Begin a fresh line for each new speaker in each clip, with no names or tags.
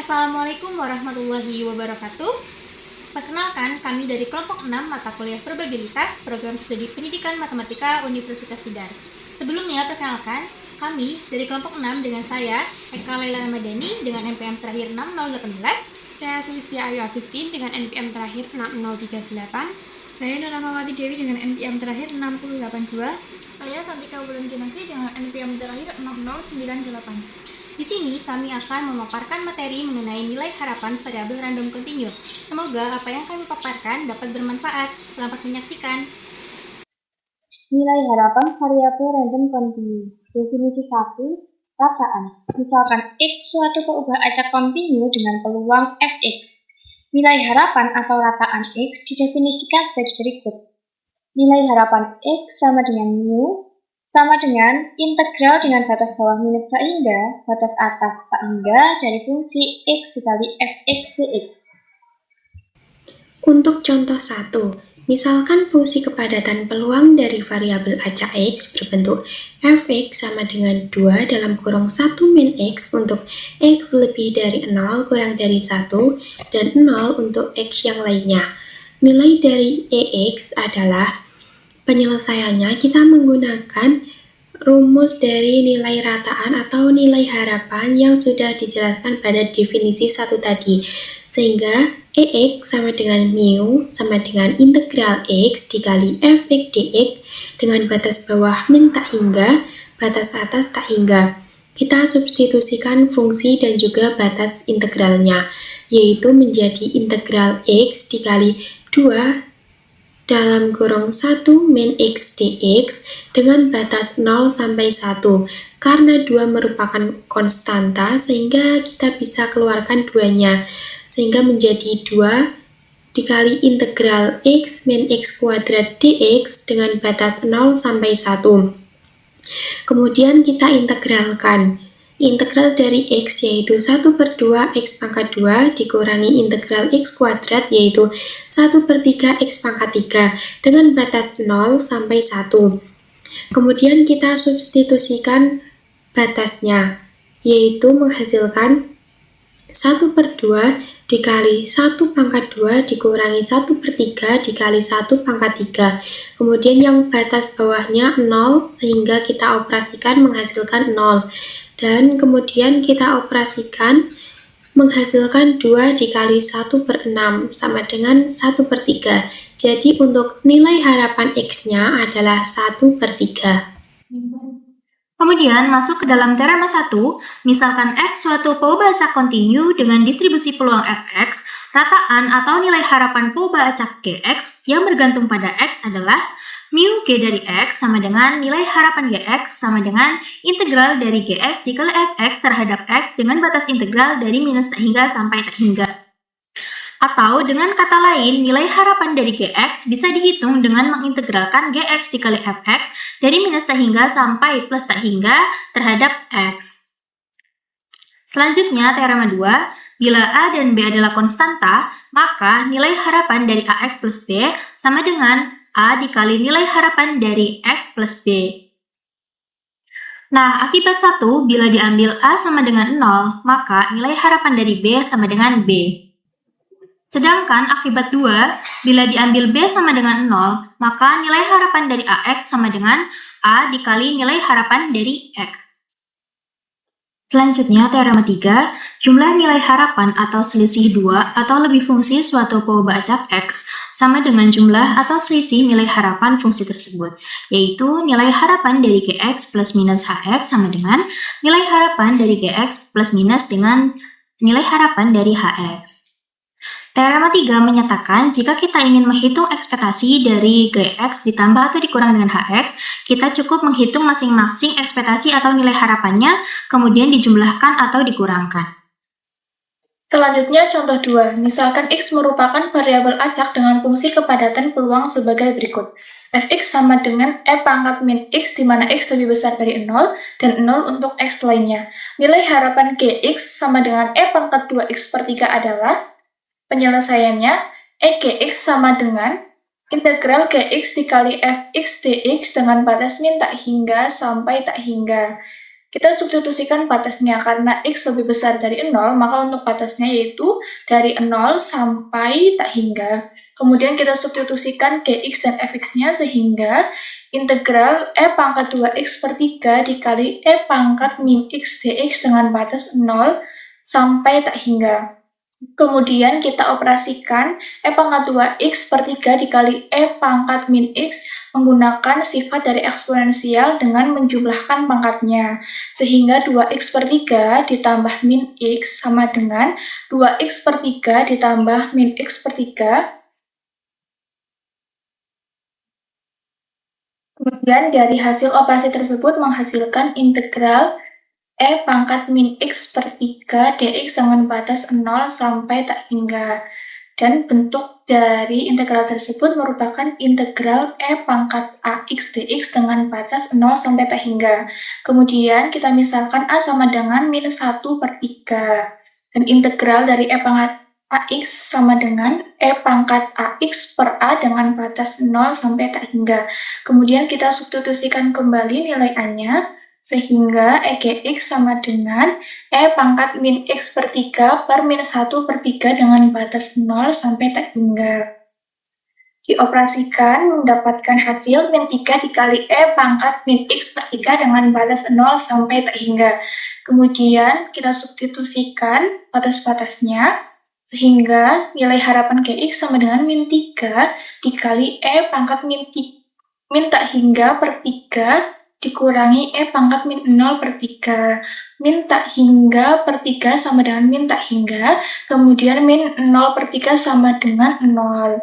Assalamualaikum warahmatullahi wabarakatuh. Perkenalkan, kami dari kelompok 6 mata kuliah probabilitas program studi pendidikan matematika Universitas Tidar. Sebelumnya, perkenalkan, kami dari kelompok 6 dengan saya, Eka Laila Ramadhani dengan NPM terakhir 6018.
Saya Sulistia Ayu Agustin dengan NPM terakhir 6038.
Saya Nona Mawati Dewi dengan NPM terakhir 6082.
Saya Santika Wulan Kinasi dengan NPM terakhir 6098.
Di sini kami akan memaparkan materi mengenai nilai harapan variabel random continue. Semoga apa yang kami paparkan dapat bermanfaat. Selamat menyaksikan.
Nilai harapan variabel random continue. Definisi 1. Rataan. Misalkan X suatu peubah acak kontinu dengan peluang Fx. Nilai harapan atau rataan X didefinisikan sebagai berikut. Nilai harapan X sama dengan mu, sama dengan integral dengan batas bawah minus tak hingga, batas atas tak hingga dari fungsi X dikali Fx dx.
Untuk contoh 1, misalkan fungsi kepadatan peluang dari variabel acak X berbentuk Fx sama dengan 2 dalam kurung 1 min X untuk X lebih dari 0 kurang dari 1 dan 0 untuk X yang lainnya. Nilai dari EX adalah, penyelesaiannya kita menggunakan rumus dari nilai rataan atau nilai harapan yang sudah dijelaskan pada definisi 1 tadi. Sehingga EX sama dengan mu sama dengan integral X dikali Fx dx dengan batas bawah min tak hingga, batas atas tak hingga. Kita substitusikan fungsi dan juga batas integralnya, yaitu menjadi integral X dikali 2 dalam kurung 1 min X dx dengan batas 0 sampai 1. Karena 2 merupakan konstanta, sehingga kita bisa keluarkan 2-nya. Sehingga menjadi 2 dikali integral X min X kuadrat dx dengan batas 0 sampai 1. Kemudian kita integralkan. Integral dari X yaitu 1/2 X pangkat 2 dikurangi integral X kuadrat yaitu 1/3 X pangkat 3 dengan batas 0 sampai 1. Kemudian kita substitusikan batasnya, yaitu menghasilkan 1/2 dikali 1 pangkat 2 dikurangi 1/3 dikali 1 pangkat 3. Kemudian yang batas bawahnya 0 sehingga kita operasikan menghasilkan 0. Dan kemudian kita operasikan menghasilkan 2 dikali 1/6 sama dengan 1/3. Jadi untuk nilai harapan X-nya adalah 1/3.
Kemudian masuk ke dalam teorema 1, misalkan X suatu peubah acak kontinu dengan distribusi peluang Fx, rataan atau nilai harapan peubah acak Gx yang bergantung pada X adalah mu G dari X sama dengan nilai harapan Gx sama dengan integral dari Gx dikali Fx terhadap X dengan batas integral dari minus tak hingga sampai tak hingga. Atau dengan kata lain, nilai harapan dari Gx bisa dihitung dengan mengintegralkan Gx dikali Fx dari minus tak hingga sampai plus tak hingga terhadap X. Selanjutnya, teorema 2, bila A dan B adalah konstanta, maka nilai harapan dari AX plus B sama dengan A dikali nilai harapan dari X plus B. Nah, akibat 1, bila diambil A sama dengan 0, maka nilai harapan dari B sama dengan B. Sedangkan akibat 2, bila diambil B sama dengan 0, maka nilai harapan dari AX sama dengan A dikali nilai harapan dari X. Selanjutnya, teorema 3, jumlah nilai harapan atau selisih 2 atau lebih fungsi suatu peubah acak X sama dengan jumlah atau selisih nilai harapan fungsi tersebut, yaitu nilai harapan dari Gx plus minus Hx sama dengan nilai harapan dari Gx plus minus dengan nilai harapan dari Hx. Teorema 3 menyatakan jika kita ingin menghitung ekspektasi dari Gx ditambah atau dikurang dengan Hx, kita cukup menghitung masing-masing ekspektasi atau nilai harapannya, kemudian dijumlahkan atau dikurangkan.
Selanjutnya contoh 2, misalkan X merupakan variabel acak dengan fungsi kepadatan peluang sebagai berikut. Fx sama dengan E pangkat min X di mana X lebih besar dari 0 dan 0 untuk X lainnya. Nilai harapan Gx sama dengan E pangkat 2X/3 adalah, penyelesaiannya E Gx sama dengan integral Gx dikali Fx dx dengan batas min tak hingga sampai tak hingga. Kita substitusikan batasnya, karena X lebih besar dari 0, maka untuk batasnya yaitu dari 0 sampai tak hingga. Kemudian kita substitusikan Gx dan Fx-nya sehingga integral E pangkat 2x per 3 dikali E pangkat min x dx dengan batas 0 sampai tak hingga. Kemudian kita operasikan E pangkat 2x per 3 dikali E pangkat min x menggunakan sifat dari eksponensial dengan menjumlahkan pangkatnya. Sehingga 2x per 3 ditambah min x sama dengan 2x per 3 ditambah min x per 3. Kemudian dari hasil operasi tersebut menghasilkan integral E pangkat min x per 3 dx dengan batas 0 sampai tak hingga. Dan bentuk dari integral tersebut merupakan integral E pangkat ax dx dengan batas 0 sampai tak hingga. Kemudian kita misalkan A sama dengan min 1 per 3. Dan integral dari E pangkat ax sama dengan E pangkat ax per A dengan batas 0 sampai tak hingga. Kemudian kita substitusikan kembali nilai A-nya, sehingga EGX sama dengan E pangkat min X per 3 per min 1 per 3 dengan batas 0 sampai tak hingga. Dioperasikan mendapatkan hasil min 3 dikali E pangkat min X per 3 dengan batas 0 sampai tak hingga. Kemudian kita substitusikan batas-batasnya, sehingga nilai harapan Gx sama dengan min 3 dikali E pangkat min tak hingga per 3 dikurangi E pangkat min 0 per 3. Min tak hingga per 3 sama dengan min tak hingga, kemudian min 0 per 3 sama dengan 0.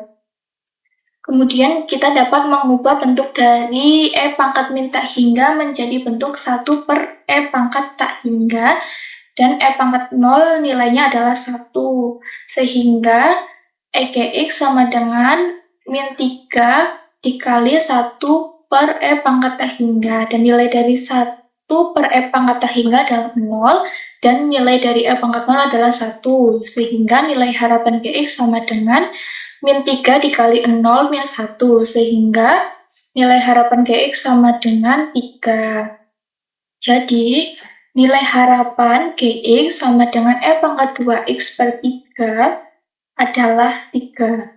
Kemudian kita dapat mengubah bentuk dari E pangkat min tak hingga menjadi bentuk 1 per E pangkat tak hingga, dan E pangkat 0 nilainya adalah 1. Sehingga EGX sama dengan min 3 dikali 1 per E pangkat tak hingga, dan nilai dari 1 per E pangkat tak hingga adalah 0, dan nilai dari E pangkat 0 adalah 1, sehingga nilai harapan Gx sama dengan min 3 dikali 0 min 1, sehingga nilai harapan Gx sama dengan 3. Jadi, nilai harapan Gx sama dengan E pangkat 2x per 3 adalah 3.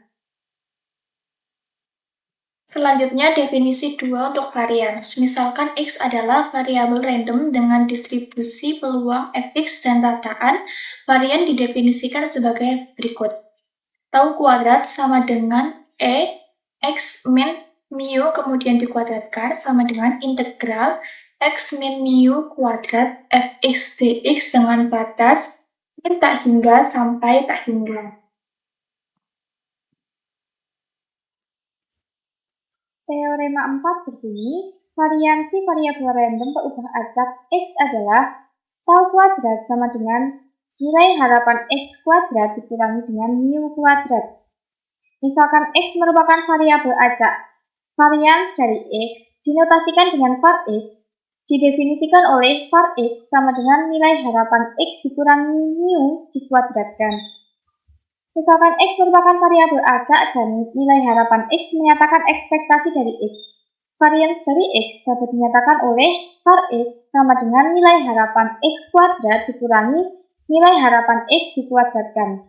Selanjutnya, definisi 2 untuk varians. Misalkan X adalah variabel random dengan distribusi peluang Fx dan rataan. Varian didefinisikan sebagai berikut. Tau kuadrat sama dengan E, X min mu kemudian dikuadratkan sama dengan integral X min mu kuadrat Fx dx dengan batas min tak hingga sampai tak hingga.
Teorema 4 berbunyi, variansi variabel random perubahan acak X adalah tau kuadrat sama dengan nilai harapan X kuadrat dikurangi dengan mu kuadrat. Misalkan X merupakan variabel acak, varians dari X dinotasikan dengan var X, didefinisikan oleh var X sama dengan nilai harapan X dikurangi mu dikuadratkan. Misalkan X merupakan variabel acak dan nilai harapan X menyatakan ekspektasi dari X. Varians dari X dapat dinyatakan oleh var X sama dengan nilai harapan X kuadrat dikurangi nilai harapan X dikuadratkan.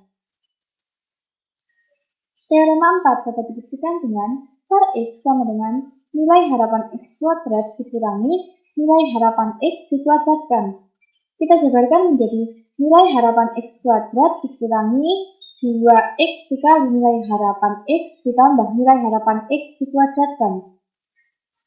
Teorema 4 dapat dibuktikan dengan var X sama dengan nilai harapan X kuadrat dikurangi nilai harapan X dikuadratkan. Kita jabarkan menjadi nilai harapan X kuadrat dikurangi 2x dikali nilai harapan X ditambah nilai harapan X dikuadratkan.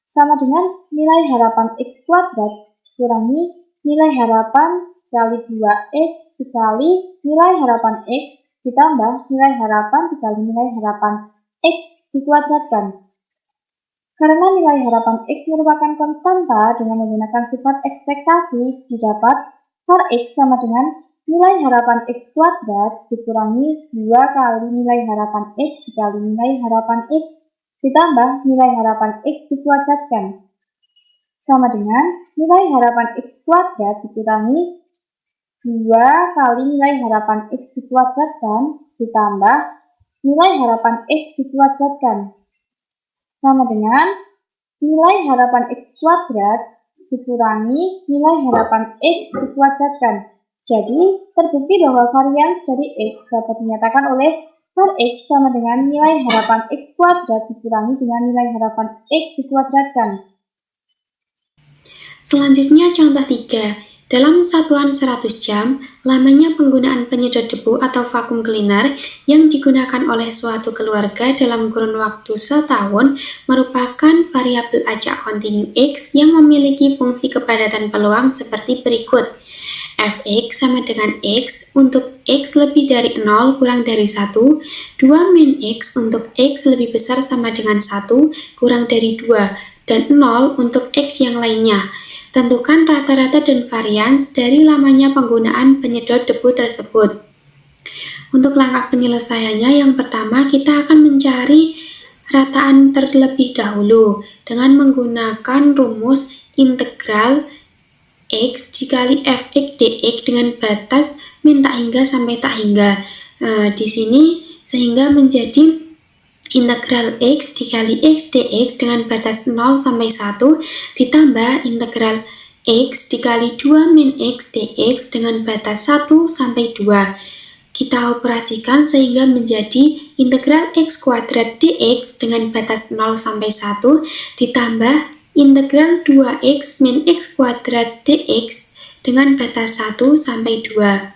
Sama dengan nilai harapan X kuadrat dikurangi nilai harapan kali 2x dikali nilai harapan X ditambah nilai harapan dikali nilai harapan X dikuadratkan. Karena nilai harapan X merupakan konstanta dengan menggunakan sifat ekspektasi, didapat var X sama dengan nilai harapan X kuadrat dikurangi 2 kali nilai harapan X dikali nilai harapan X ditambah nilai harapan X dikuadratkan. Sama dengan nilai harapan X kuadrat dikurangi 2 kali nilai harapan X dikuadratkan ditambah nilai harapan X dikuadratkan. Sama dengan nilai harapan X kuadrat dikurangi nilai harapan X dikuadratkan. Jadi, terbukti bahwa varians dari X dapat dinyatakan oleh var X sama dengan nilai harapan X kuadrat dikurangi dengan nilai harapan X dikuadratkan.
Selanjutnya contoh 3. Dalam satuan 100 jam, lamanya penggunaan penyedot debu atau vacuum cleaner yang digunakan oleh suatu keluarga dalam kurun waktu setahun merupakan variabel acak kontinu X yang memiliki fungsi kepadatan peluang seperti berikut. Fx sama dengan X untuk X lebih dari 0 kurang dari 1, 2 min X untuk X lebih besar sama dengan 1 kurang dari 2, dan 0 untuk X yang lainnya. Tentukan rata-rata dan varians dari lamanya penggunaan penyedot debu tersebut. Untuk langkah penyelesaiannya, yang pertama kita akan mencari rataan terlebih dahulu dengan menggunakan rumus integral X dikali Fx dx dengan batas min tak hingga sampai tak hingga. Di sini sehingga menjadi integral X dikali X dx dengan batas 0 sampai 1 ditambah integral X dikali 2 min X dx dengan batas 1 sampai 2. Kita operasikan sehingga menjadi integral X kuadrat dx dengan batas 0 sampai 1 ditambah integral 2x min X kuadrat dx dengan batas 1 sampai 2.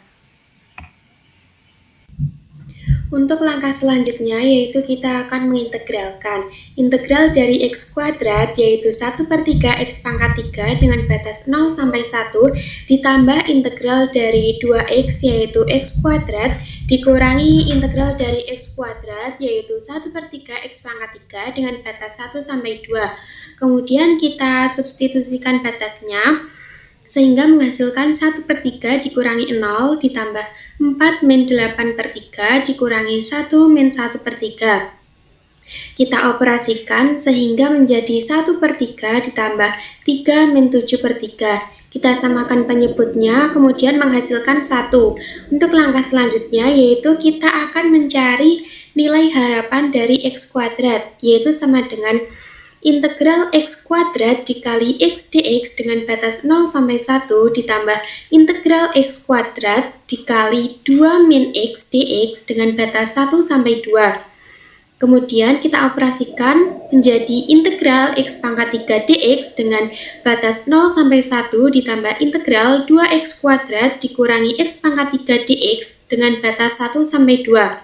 Untuk langkah selanjutnya yaitu kita akan mengintegralkan integral dari X kuadrat yaitu 1/3 X pangkat 3 dengan batas 0 sampai 1 ditambah integral dari 2X yaitu X kuadrat dikurangi integral dari X kuadrat yaitu 1/3 X pangkat 3 dengan batas 1 sampai 2. Kemudian kita substitusikan batasnya sehingga menghasilkan 1/3 dikurangi 0 ditambah 4 min 8/3 dikurangi 1 min 1/3. Kita operasikan sehingga menjadi 1/3 ditambah 3 min 7/3. Kita samakan penyebutnya, kemudian menghasilkan 1. Untuk langkah selanjutnya yaitu kita akan mencari nilai harapan dari X kuadrat, yaitu sama dengan integral X kuadrat dikali X dx dengan batas 0 sampai 1 ditambah integral X kuadrat dikali 2 min X dx dengan batas 1 sampai 2. Kemudian kita operasikan menjadi integral X pangkat 3 dx dengan batas 0 sampai 1 ditambah integral 2X kuadrat dikurangi X pangkat 3 dx dengan batas 1 sampai 2.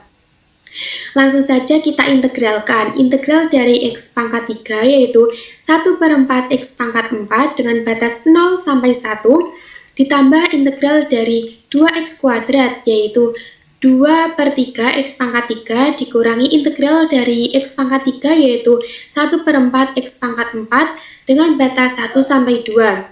Langsung saja kita integralkan. Integral dari X pangkat 3 yaitu 1/4 X pangkat 4 dengan batas 0 sampai 1 ditambah integral dari 2X kuadrat yaitu 2/3 X pangkat 3 dikurangi integral dari X pangkat 3 yaitu 1/4 X pangkat 4 dengan batas 1 sampai 2.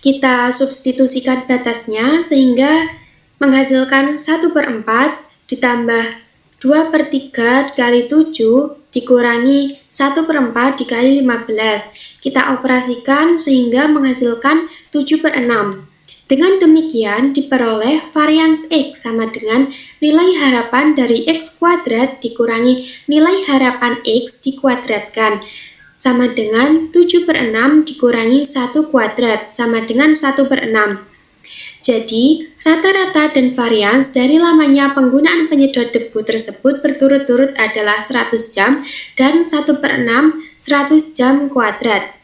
Kita substitusikan batasnya sehingga menghasilkan 1/4 ditambah 2/3 dikali 7 dikurangi 1/4 dikali 15. Kita operasikan sehingga menghasilkan 7/6. Dengan demikian diperoleh varians X sama dengan nilai harapan dari X kuadrat dikurangi nilai harapan X dikuadratkan sama dengan 7/6 dikurangi 1 kuadrat sama dengan 1/6. Jadi, rata-rata dan varians dari lamanya penggunaan penyedot debu tersebut berturut-turut adalah 100 jam dan 1/6 100 jam kuadrat.